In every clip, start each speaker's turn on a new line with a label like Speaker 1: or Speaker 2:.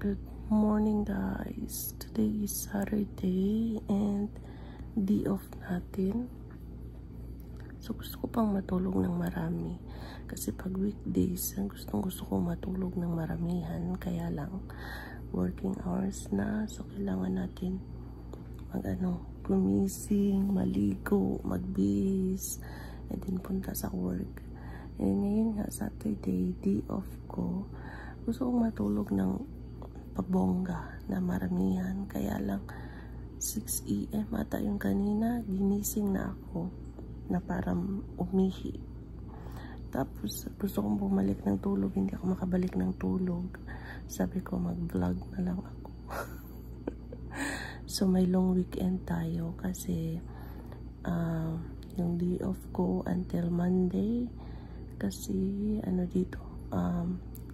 Speaker 1: Good morning guys. Today is Saturday and day off natin. So gusto ko pang matulog ng marami. Kasi pag weekdays, gusto ko matulog ng maramihan. Kaya lang, working hours na. So kailangan natin gumising, maligo, magbihis, and then punta sa work. And ngayon nga, Saturday, day off ko. Gusto kong matulog ng pabongga na maramihan. Kaya lang 6 AM ata yung kanina, ginising na ako na parang umihi. Tapos gusto kong bumalik ng tulog, hindi ako makabalik ng tulog. Sabi ko mag-vlog na lang ako. So may long weekend tayo kasi yung day off ko until Monday kasi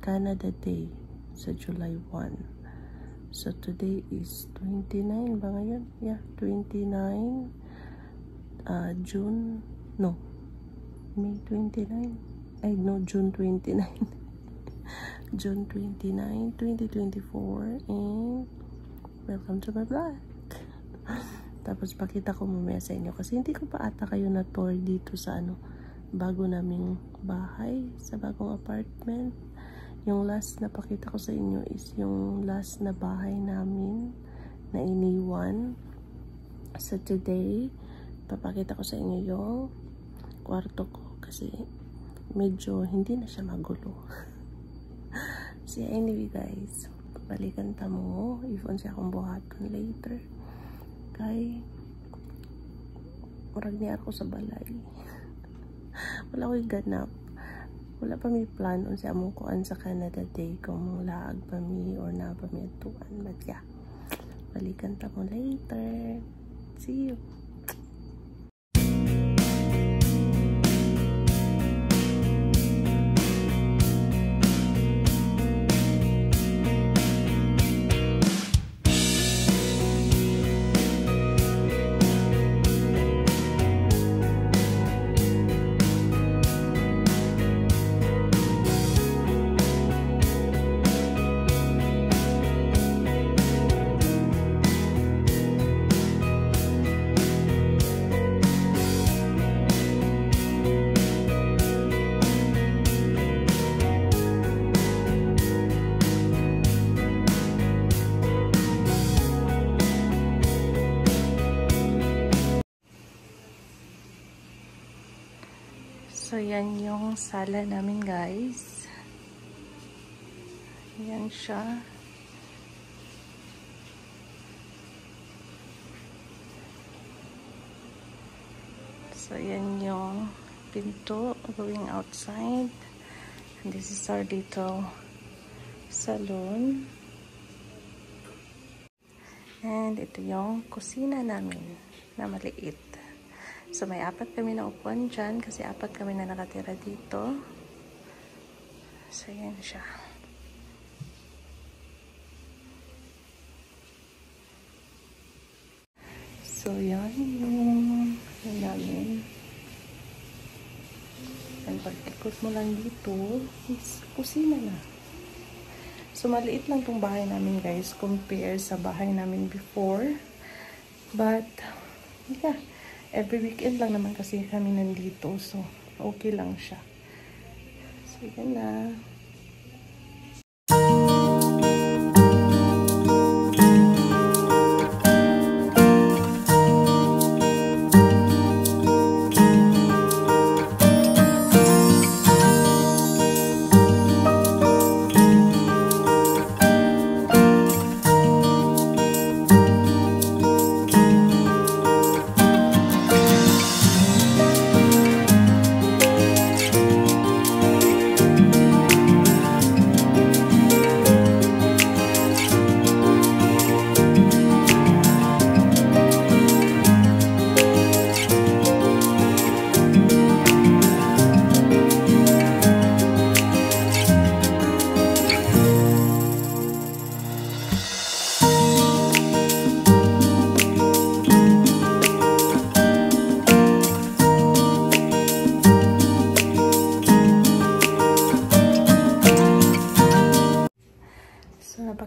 Speaker 1: Canada Day sa July 1. So today is 29 ba ngayon? Yeah, 29 May 29. June 29. June 29, 2024, and welcome to my vlog. Tapos pakita ko mamaya sa inyo kasi hindi ko pa ata kayo na tour dito sa bago naming bahay, sa bagong apartment. Yung last na pakita ko sa inyo is yung last na bahay namin na iniwan. So today, papakita ko sa inyo yung kwarto ko kasi medyo hindi na siya magulo. So anyway guys, balikan ta mo if siya akong buhaton later. Kay murag niya ako sa balay. Wala ko'y ganap. Wala pa may plan sa among kuan sa Canada Day kung laag pa mi or na pa mi atuan. But yeah, balikan ta mo later. See you. So, yan yung sala namin, guys. Yan siya. So, yan yung pinto going outside. And this is our little salon. And ito yung kusina namin na maliit. So, may 4 kami na upuan dyan kasi 4 kami na nakatira dito. So, yan siya. So, yan yung namin. And pag-ikot mo lang dito, is kusina na. So, maliit lang tong bahay namin, guys, compare sa bahay namin before. But, yeah. Every weekend lang naman kasi kami nandito. So, okay lang siya. So, yan na.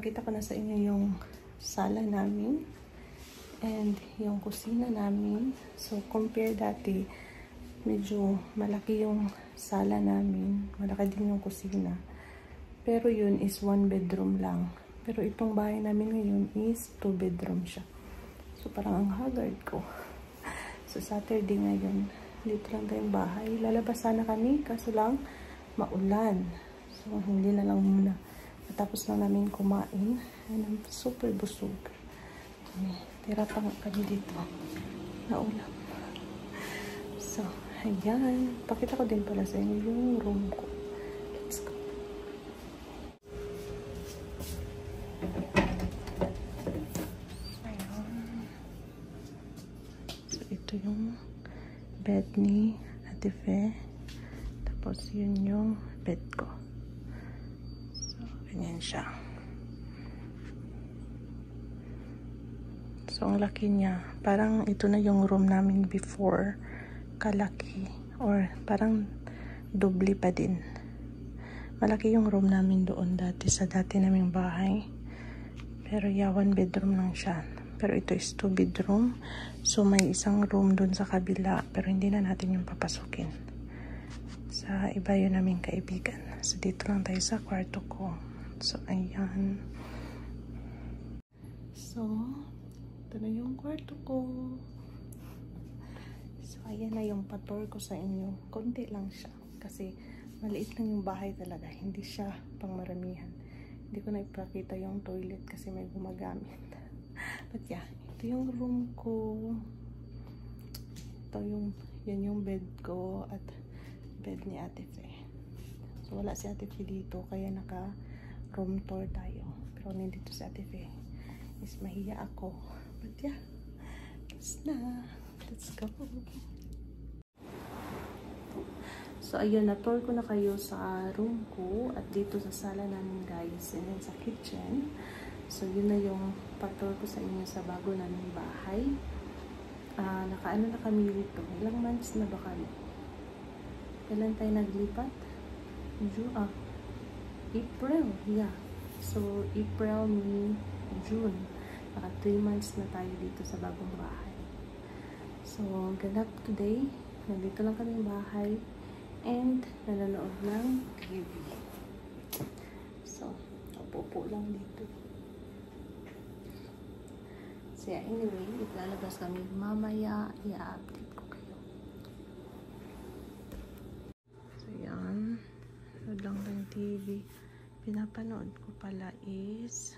Speaker 1: napakita ko na sa inyo yung sala namin and yung kusina namin. So, compare dati, medyo malaki yung sala namin. Malaki din yung kusina. Pero yun is 1 bedroom lang. Pero itong bahay namin ngayon is 2 bedroom siya. So, parang ang haggard ko. So, Saturday ngayon, dito lang tayong bahay. Lalabas sana kami, kaso lang maulan. So, hindi na lang muna. Tapos lang namin kumain. And I'm super busog. Tira pa nga kami dito. Naulam. So, ayan. Pakita ko din pala sa inyo yung room ko. Let's go. Ayan. So, ito yung bed ni Ate Fe. Tapos, yun yung bed ko. Ganyan siya. So, ang laki niya. Parang ito na yung room namin before. Kalaki. Or parang doble pa din. Malaki yung room namin doon dati sa dati naming bahay. Pero yeah, 1 bedroom lang siya. Pero ito is 2 bedroom. So, may isang room doon sa kabila. Pero hindi na natin yung papasukin. Sa iba yun naming kaibigan. So, dito lang tayo sa kwarto ko. So, ayan. So, ito na yung kwarto ko. So, ayan na yung pa-tour ko sa inyo. Konti lang siya. Kasi, maliit lang yung bahay talaga. Hindi siya pang maramihan. Hindi ko na ipakita yung toilet kasi may gumagamit. But yeah, ito yung room ko. Ito yung, yan yung bed ko at bed ni Ate Fe. So, wala si Ate Fe dito. Kaya room tour tayo. Pero nandito si Ate Fe is mahiya ako. But yeah, let's go. So ayun, na-tour ko na kayo sa room ko at dito sa sala namin guys and then sa kitchen. So yun na yung pa-tour ko sa inyo sa bago naming bahay. Nakaano na kami dito. Ilang months na ba kami? Kailan tayo naglipat? April, yeah. So, April, May, June. Naka 3 months na tayo dito sa bagong bahay. So, ganda po today. Nandito lang kami yung bahay. And, nanonood ng TV. So, upo lang dito. So, yeah, anyway, lalabas kami mamaya. I-update ko kayo. So, yan. Nanonood lang ng TV. Pinapanood ko pala is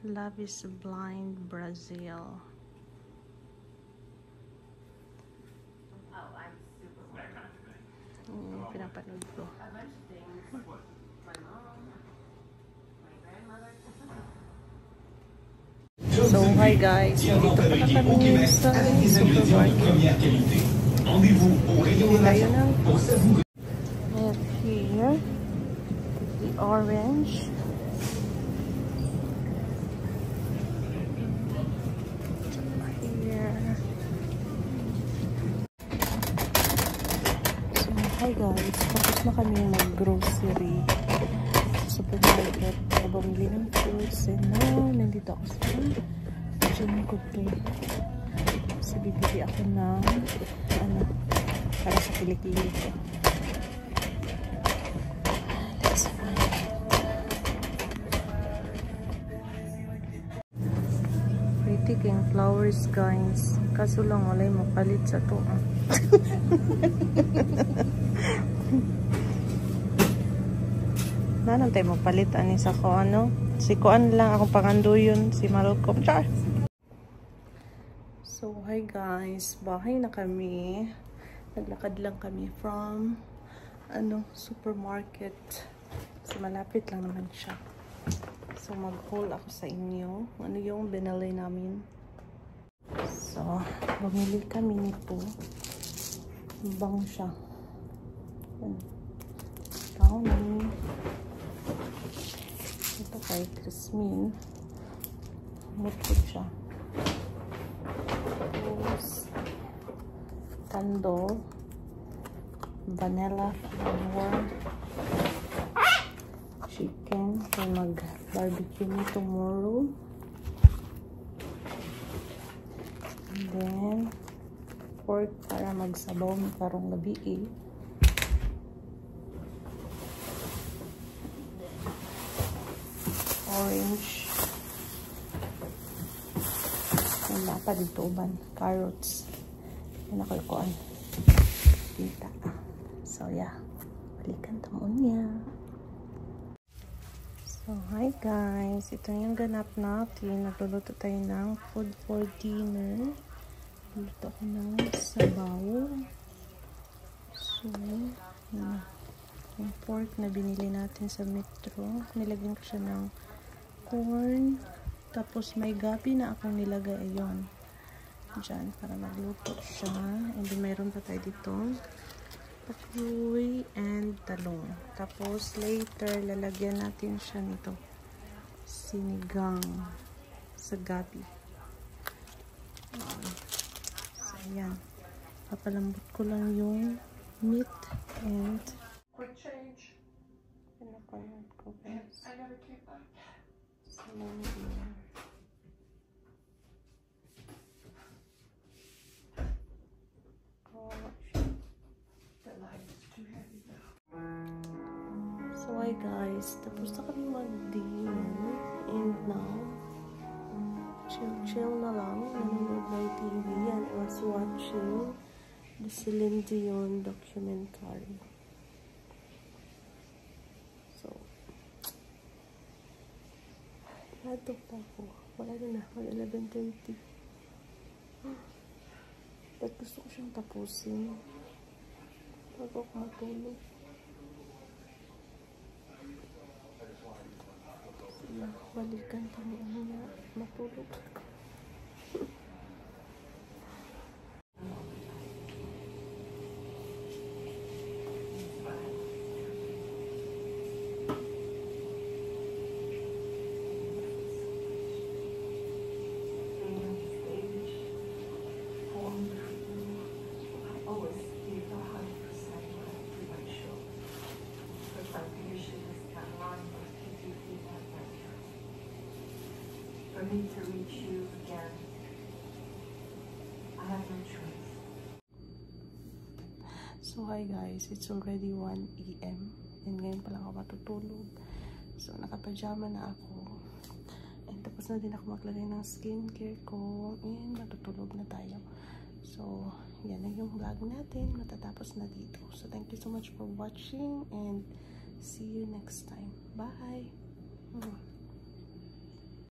Speaker 1: Love is Blind Brazil. Pinapanood ko. So hi guys, dito pala kami sa supermarket. Hindi tayo ng and here the orange. Here. So, hi guys. Tapos na kami mag-grocery sa supermarket. Bumili ng fruits. And now, nandito ako sa gym ko to. Kasi bibili ako ng para sa kilikili ko. King flowers guys, kaso lang walay mapalit sa to. Nanan tayo mapalit ani sa ko si Kuan lang akong panganduyon, si Malcolm Char. So hi guys, bahay na kami. Naglakad lang kami from supermarket. So malapit lang naman siya. So, mag-haul ako sa inyo. Ano yung binili namin. So, bumili kami nito. Bang siya. Brownie. Ito kay Chrismine. Mutod siya. Tapos, candle. Vanilla flower. chicken for mag-barbecue me tomorrow. And then, pork para magsabaw mi karong gabi eh. Orange. Wala pa dito uban. Carrots. Yan ako ikuan. Kita. So, yeah. Balikan tamon niya. So, hi guys. Ito yung ganap natin. Nagluluto tayo ng food for dinner. Luto ko ng sabaw. So, yung pork na binili natin sa Metro. Nilagyan ko siya ng corn. Tapos may gabi na akong nilagay ayon dyan para magluto siya. And then mayroon pa tayo dito pakuy and talong. Tapos later lalagyan natin siya nito sinigang sa gabi. So ayan, papalambot ko lang yung meat and
Speaker 2: quick change.
Speaker 1: pinapayad ko guys.
Speaker 2: I gotta keep up. The light is too heavy now.
Speaker 1: So hi guys, tapos na kami mag-dinner and now chill na lang, nanonood ng TV and I was watching the Celine Dion documentary. So natok pa ako, wala na, mag 11:30. But gusto ko siyang tapusin bago ako matulog. Balikan kami niya matulog.
Speaker 2: For me to reach you again, I have no choice.
Speaker 1: So hi guys, it's already 1 AM and ngayon pa lang ako matutulog. So nakapajama na ako and tapos na din ako maglagay ng skincare ko and matutulog na tayo. So yan na yung vlog natin, matatapos na dito. So thank you so much for watching and see you next time. Bye!